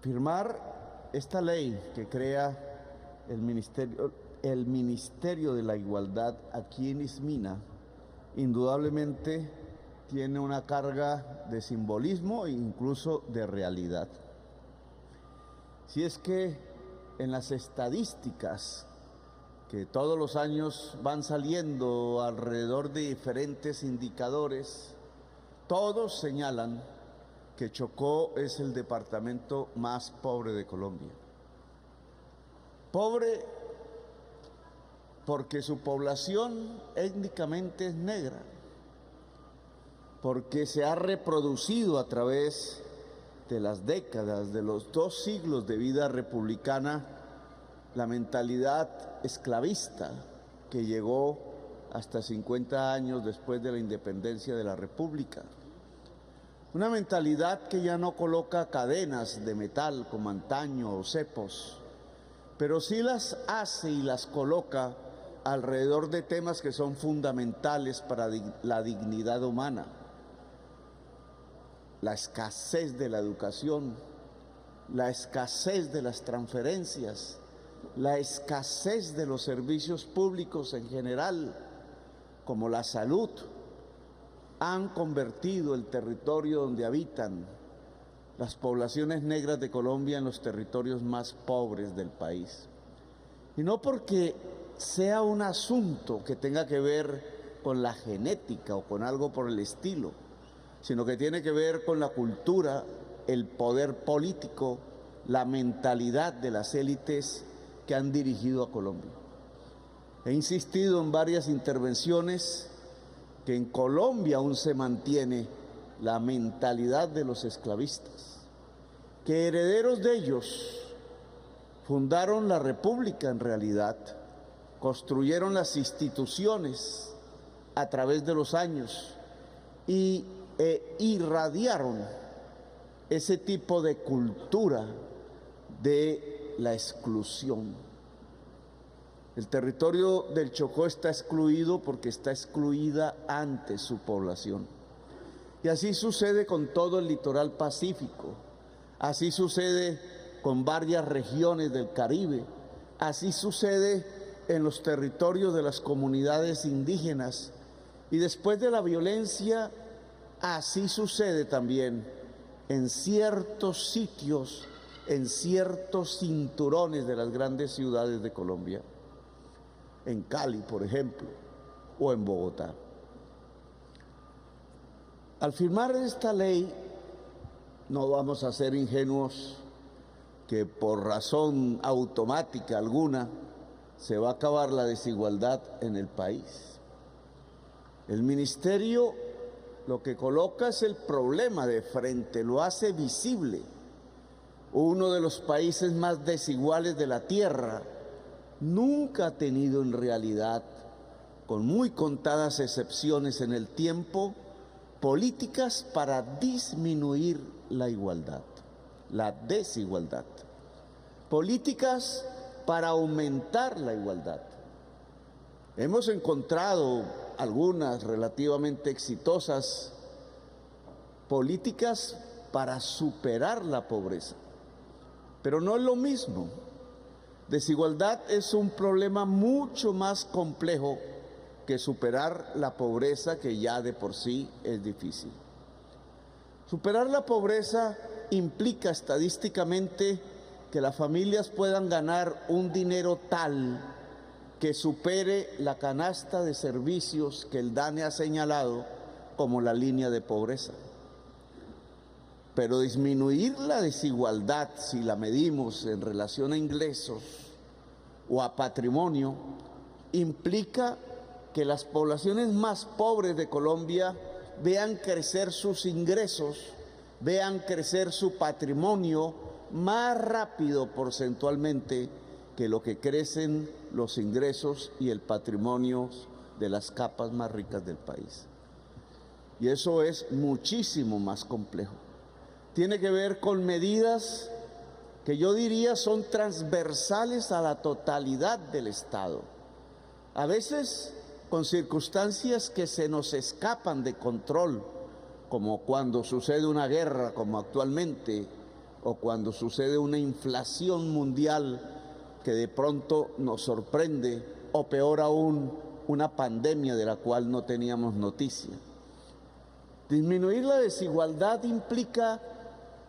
Firmar esta ley que crea el Ministerio de la Igualdad aquí en Ismina, indudablemente tiene una carga de simbolismo e incluso de realidad. Si es que en las estadísticas que todos los años van saliendo alrededor de diferentes indicadores, todos señalan que Chocó es el departamento más pobre de Colombia. Pobre porque su población étnicamente es negra, porque se ha reproducido a través de las décadas, de los 2 siglos de vida republicana, la mentalidad esclavista que llegó hasta 50 años después de la independencia de la República. Una mentalidad que ya no coloca cadenas de metal como antaño o cepos, pero sí las hace y las coloca alrededor de temas que son fundamentales para la dignidad humana. La escasez de la educación, la escasez de las transferencias, la escasez de los servicios públicos en general, como la salud, han convertido el territorio donde habitan las poblaciones negras de Colombia en los territorios más pobres del país. Y no porque sea un asunto que tenga que ver con la genética o con algo por el estilo, sino que tiene que ver con la cultura, el poder político, la mentalidad de las élites que han dirigido a Colombia. He insistido en varias intervenciones que en Colombia aún se mantiene la mentalidad de los esclavistas, que herederos de ellos fundaron la República en realidad, construyeron las instituciones a través de los años y irradiaron ese tipo de cultura de la exclusión. El territorio del Chocó está excluido porque está excluida ante su población. Y así sucede con todo el litoral pacífico, así sucede con varias regiones del Caribe, así sucede en los territorios de las comunidades indígenas. Y después de la violencia, así sucede también en ciertos sitios, en ciertos cinturones de las grandes ciudades de Colombia. En Cali, por ejemplo, o en Bogotá. Al firmar esta ley, no vamos a ser ingenuos que por razón automática alguna se va a acabar la desigualdad en el país. El ministerio lo que coloca es el problema de frente, lo hace visible. Uno de los países más desiguales de la tierra nunca ha tenido en realidad, con muy contadas excepciones en el tiempo, políticas para disminuir la igualdad, la desigualdad, políticas para aumentar la igualdad. Hemos encontrado algunas relativamente exitosas políticas para superar la pobreza, pero no es lo mismo. Desigualdad es un problema mucho más complejo que superar la pobreza, que ya de por sí es difícil. Superar la pobreza implica estadísticamente que las familias puedan ganar un dinero tal que supere la canasta de servicios que el DANE ha señalado como la línea de pobreza. Pero disminuir la desigualdad, si la medimos en relación a ingresos o a patrimonio, implica que las poblaciones más pobres de Colombia vean crecer sus ingresos, vean crecer su patrimonio más rápido porcentualmente que lo que crecen los ingresos y el patrimonio de las capas más ricas del país. Y eso es muchísimo más complejo. Tiene que ver con medidas que yo diría son transversales a la totalidad del Estado. A veces con circunstancias que se nos escapan de control, como cuando sucede una guerra, como actualmente, o cuando sucede una inflación mundial que de pronto nos sorprende, o peor aún, una pandemia de la cual no teníamos noticia. Disminuir la desigualdad implica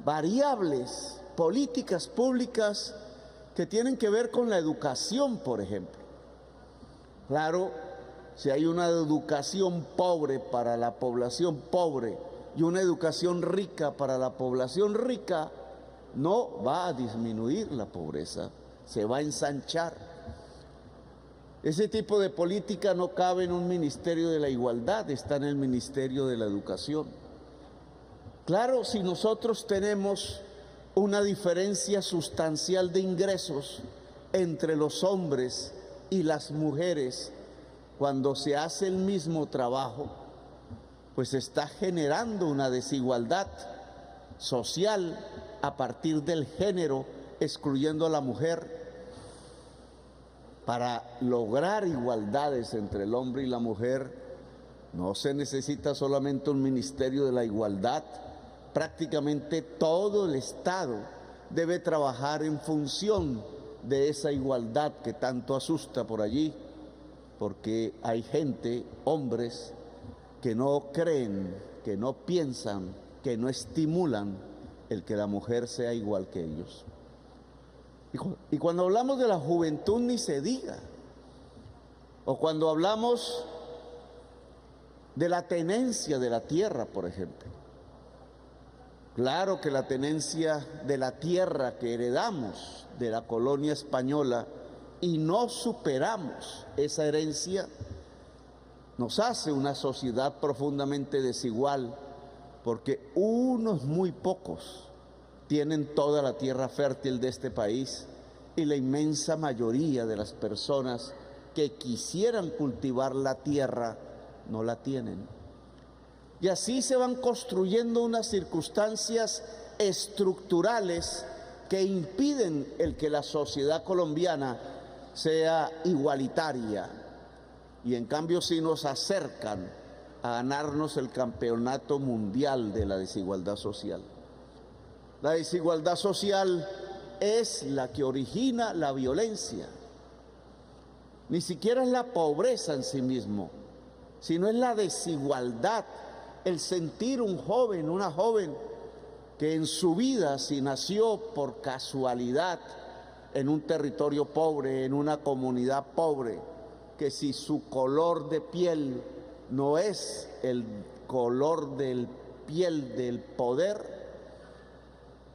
variables, políticas públicas que tienen que ver con la educación, por ejemplo. Claro, si hay una educación pobre para la población pobre y una educación rica para la población rica, no va a disminuir la pobreza, se va a ensanchar. Ese tipo de política no cabe en un ministerio de la igualdad, está en el ministerio de la educación. Claro, si nosotros tenemos una diferencia sustancial de ingresos entre los hombres y las mujeres, cuando se hace el mismo trabajo, pues está generando una desigualdad social a partir del género, excluyendo a la mujer. Para lograr igualdades entre el hombre y la mujer, no se necesita solamente un ministerio de la igualdad. Prácticamente todo el Estado debe trabajar en función de esa igualdad que tanto asusta por allí, porque hay gente, hombres, que no creen, que no piensan, que no estimulan el que la mujer sea igual que ellos. Y cuando hablamos de la juventud ni se diga, o cuando hablamos de la tenencia de la tierra, por ejemplo. Claro que la tenencia de la tierra que heredamos de la colonia española y no superamos esa herencia, nos hace una sociedad profundamente desigual, porque unos muy pocos tienen toda la tierra fértil de este país y la inmensa mayoría de las personas que quisieran cultivar la tierra no la tienen. Y así se van construyendo unas circunstancias estructurales que impiden el que la sociedad colombiana sea igualitaria, y en cambio sí nos acercan a ganarnos el campeonato mundial de la desigualdad social. La desigualdad social es la que origina la violencia. Ni siquiera es la pobreza en sí mismo, sino es la desigualdad, el sentir un joven, una joven que en su vida, si nació por casualidad en un territorio pobre, en una comunidad pobre, que si su color de piel no es el color de piel del poder,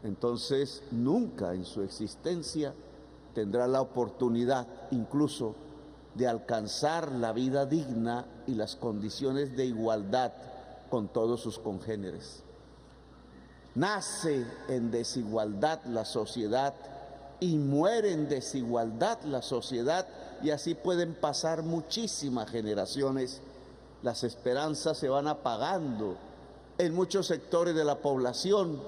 entonces nunca en su existencia tendrá la oportunidad incluso de alcanzar la vida digna y las condiciones de igualdad con todos sus congéneres. Nace en desigualdad la sociedad y muere en desigualdad la sociedad, y así pueden pasar muchísimas generaciones. Las esperanzas se van apagando en muchos sectores de la población,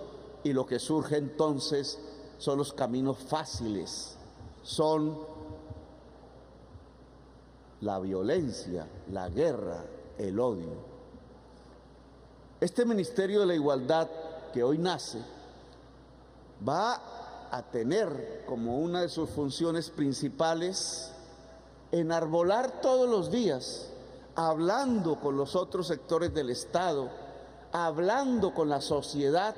y lo que surge entonces son los caminos fáciles, son la violencia, la guerra, el odio. Este Ministerio de la Igualdad que hoy nace va a tener como una de sus funciones principales enarbolar todos los días, hablando con los otros sectores del Estado, hablando con la sociedad,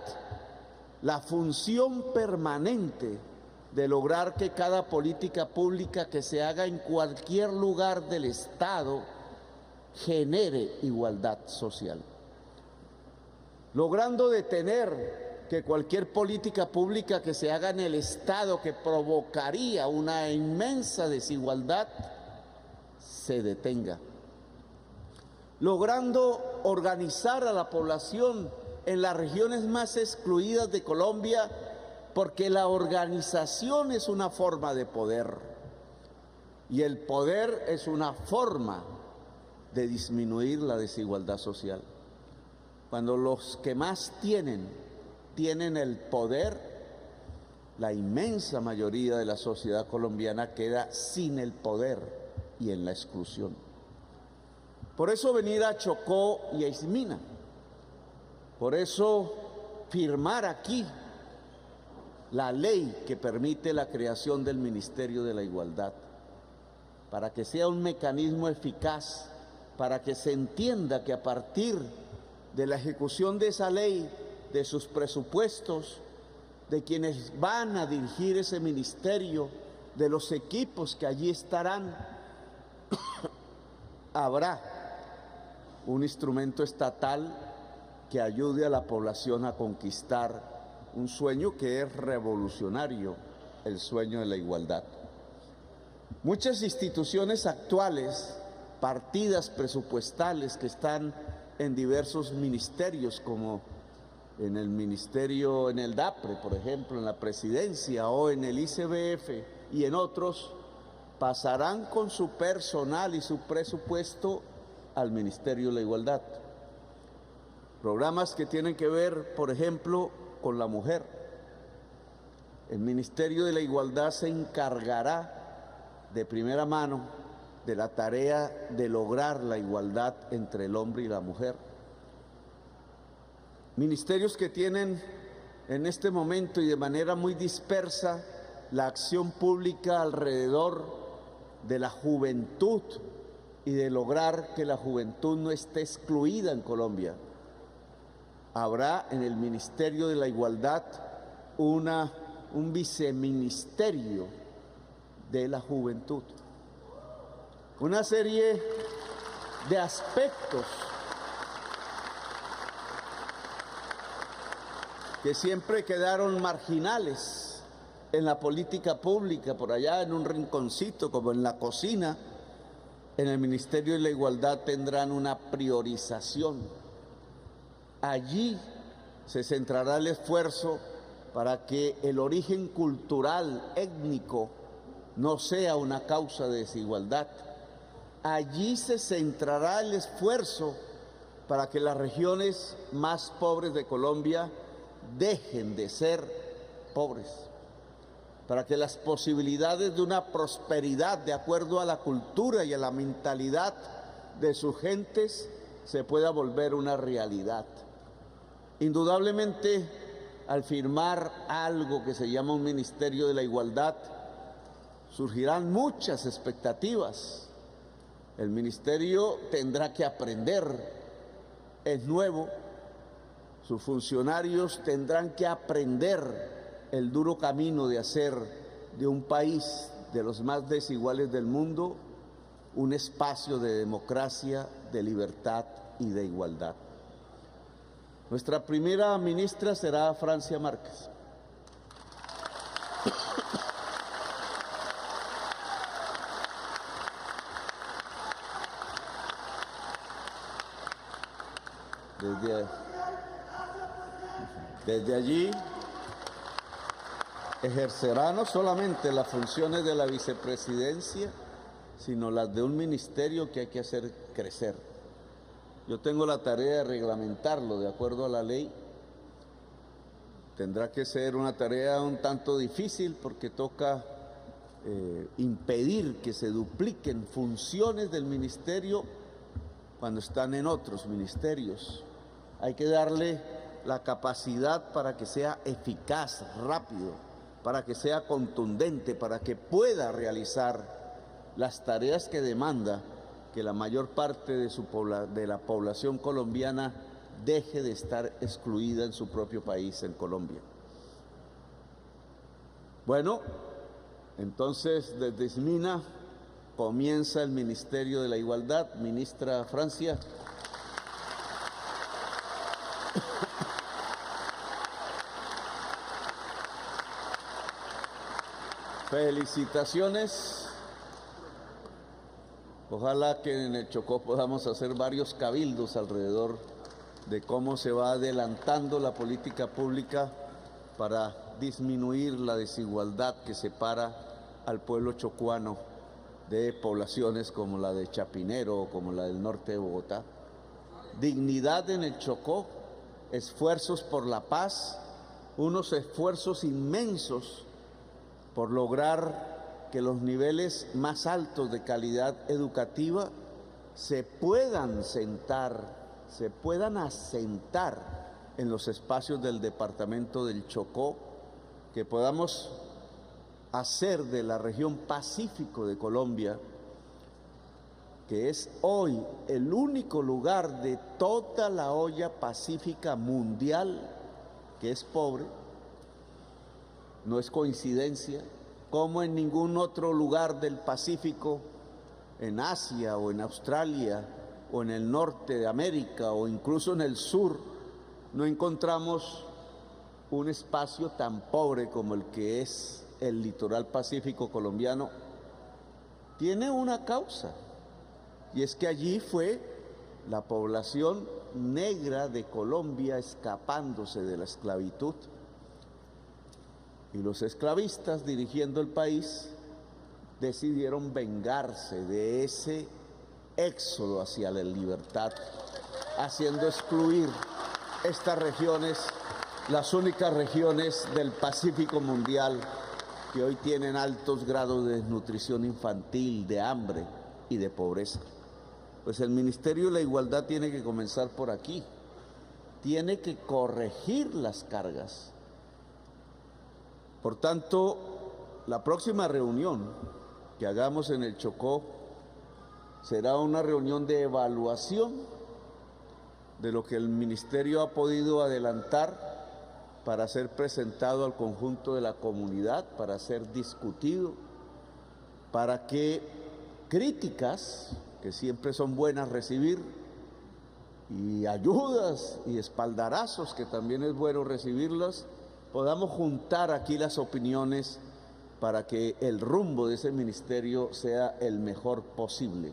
la función permanente de lograr que cada política pública que se haga en cualquier lugar del Estado genere igualdad social. Logrando detener que cualquier política pública que se haga en el Estado que provocaría una inmensa desigualdad se detenga. Logrando organizar a la población en las regiones más excluidas de Colombia, porque la organización es una forma de poder y el poder es una forma de disminuir la desigualdad social. Cuando los que más tienen el poder, la inmensa mayoría de la sociedad colombiana queda sin el poder y en la exclusión. Por eso venir a Chocó y a Ismina, por eso firmar aquí la ley que permite la creación del Ministerio de la Igualdad, para que sea un mecanismo eficaz, para que se entienda que a partir de la ejecución de esa ley, de sus presupuestos, de quienes van a dirigir ese ministerio, de los equipos que allí estarán, habrá un instrumento estatal que ayude a la población a conquistar un sueño que es revolucionario, el sueño de la igualdad. Muchas instituciones actuales, partidas presupuestales que están en diversos ministerios, como en el ministerio, en el DAPRE, por ejemplo, en la presidencia, o en el ICBF y en otros, pasarán con su personal y su presupuesto al Ministerio de la Igualdad. Programas que tienen que ver, por ejemplo, con la mujer. El Ministerio de la Igualdad se encargará de primera mano de la tarea de lograr la igualdad entre el hombre y la mujer. Ministerios que tienen en este momento y de manera muy dispersa la acción pública alrededor de la juventud y de lograr que la juventud no esté excluida en Colombia. Habrá en el Ministerio de la Igualdad un viceministerio de la juventud. Una serie de aspectos que siempre quedaron marginales en la política pública, por allá en un rinconcito, como en la cocina, en el Ministerio de la Igualdad tendrán una priorización. Allí se centrará el esfuerzo para que el origen cultural, étnico, no sea una causa de desigualdad. Allí se centrará el esfuerzo para que las regiones más pobres de Colombia dejen de ser pobres, para que las posibilidades de una prosperidad de acuerdo a la cultura y a la mentalidad de sus gentes se pueda volver una realidad. Indudablemente, al firmar algo que se llama un Ministerio de la Igualdad, surgirán muchas expectativas. El ministerio tendrá que aprender, es nuevo, sus funcionarios tendrán que aprender el duro camino de hacer de un país de los más desiguales del mundo un espacio de democracia, de libertad y de igualdad. Nuestra primera ministra será Francia Márquez. Desde allí ejercerá no solamente las funciones de la vicepresidencia, sino las de un ministerio que hay que hacer crecer. Yo tengo la tarea de reglamentarlo de acuerdo a la ley. Tendrá que ser una tarea un tanto difícil porque toca impedir que se dupliquen funciones del ministerio cuando están en otros ministerios. Hay que darle la capacidad para que sea eficaz, rápido, para que sea contundente, para que pueda realizar las tareas que demanda que la mayor parte de la población colombiana deje de estar excluida en su propio país, en Colombia. Bueno, entonces desde SMINA comienza el Ministerio de la Igualdad. Ministra Francia. Felicitaciones. Ojalá que en el Chocó podamos hacer varios cabildos alrededor de cómo se va adelantando la política pública para disminuir la desigualdad que separa al pueblo chocuano de poblaciones como la de Chapinero o como la del norte de Bogotá. Dignidad en el Chocó, esfuerzos por la paz, unos esfuerzos inmensos por lograr que los niveles más altos de calidad educativa se puedan asentar en los espacios del departamento del Chocó, que podamos hacer de la región Pacífico de Colombia, que es hoy el único lugar de toda la olla pacífica mundial que es pobre. No es coincidencia, como en ningún otro lugar del Pacífico, en Asia o en Australia o en el norte de América o incluso en el sur, no encontramos un espacio tan pobre como el que es el litoral pacífico colombiano. Tiene una causa, y es que allí fue la población negra de Colombia escapándose de la esclavitud. Y los esclavistas, dirigiendo el país, decidieron vengarse de ese éxodo hacia la libertad, haciendo excluir estas regiones, las únicas regiones del Pacífico mundial que hoy tienen altos grados de desnutrición infantil, de hambre y de pobreza. Pues el Ministerio de la Igualdad tiene que comenzar por aquí, tiene que corregir las cargas. Por tanto, la próxima reunión que hagamos en el Chocó será una reunión de evaluación de lo que el Ministerio ha podido adelantar para ser presentado al conjunto de la comunidad, para ser discutido, para que críticas, que siempre son buenas recibir, y ayudas y espaldarazos, que también es bueno recibirlas, podamos juntar aquí las opiniones para que el rumbo de ese ministerio sea el mejor posible,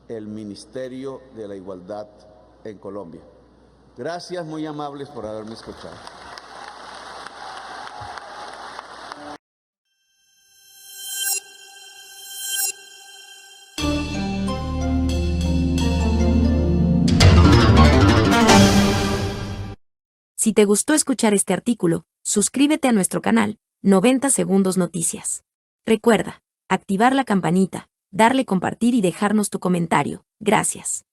el Ministerio de la Igualdad en Colombia. Gracias, muy amables por haberme escuchado. Si te gustó escuchar este artículo, suscríbete a nuestro canal, 90 Segundos Noticias. Recuerda, activar la campanita, darle compartir y dejarnos tu comentario. Gracias.